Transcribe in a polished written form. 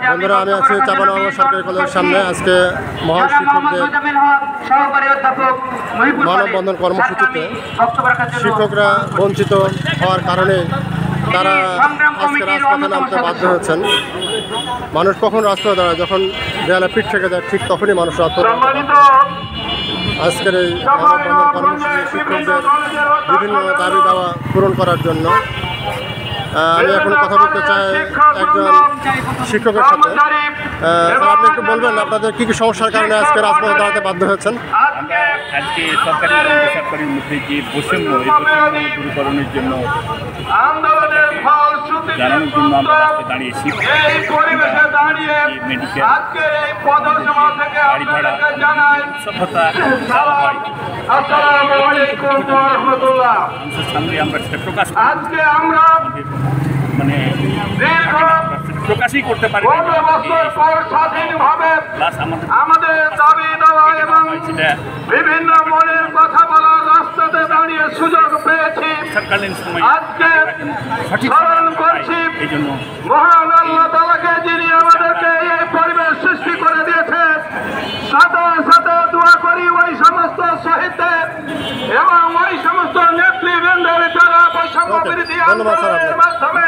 বন্ধুরা, আমি আছি চাঁপাইনবাবগঞ্জ সরকারি কলেজের সামনে। আজকে মহান শিক্ষকদের মানববন্ধন কর্মসূচিতে শিক্ষকরা বঞ্চিত হওয়ার কারণে তারা আজকে রাজপথে নামতে বাধ্য হয়েছেন। মানুষ কখন রাজপথে দাঁড়ায়? যখন দেয়ালে পিঠ থেকে যায়, ঠিক তখনই মানুষ রাজপথে। আজকের এই মানববন্ধন কর্মসূচি শিক্ষকদের বিভিন্ন দাবি দাওয়া পূরণ করার জন্য। আমি এখন কথা বলতে চাই একজন শিক্ষকের সাথে। আপনি একটু বলবেন আপনাদের কী কী সমস্যার কারণে আজকে রাজপথে দাঁড়াতে বাধ্য হয়েছেন? আমরা আজকে সরকারি এবং বেসরকারির মধ্যে যে বৈষম্য, এই বৈষম্য দূরীকরণের জন্য জানানোর জন্য আমরা রাস্তায় দাঁড়িয়েছি। মেডিকেল গাড়ি ভাড়া উৎসবতা দেওয়া হয়, মানুষের সামনে আমরা সেটা প্রকাশ মানে প্রকাশই করতে পারি। আমাদের দাবি দেওয়া এবং বিভিন্ন মনের কথা বলার রাস্তাতে দাঁড়িয়ে সুযোগ পেয়েছি। সরকালীন সময় আজকে সঠিক স্মরণ করছি এই জন্য মহান আল্লাহ তাআলাকে, যিনি আমাদেরকে এই পরিবেশ সৃষ্টি করে দিয়েছেন। সাথে সাথে দোয়া করি ওই সমস্ত শহীদদের এবং ওই সমস্ত নেতৃবৃন্দের যারা বৈষম্য বিরোধী আন্দোলনের মাধ্যমে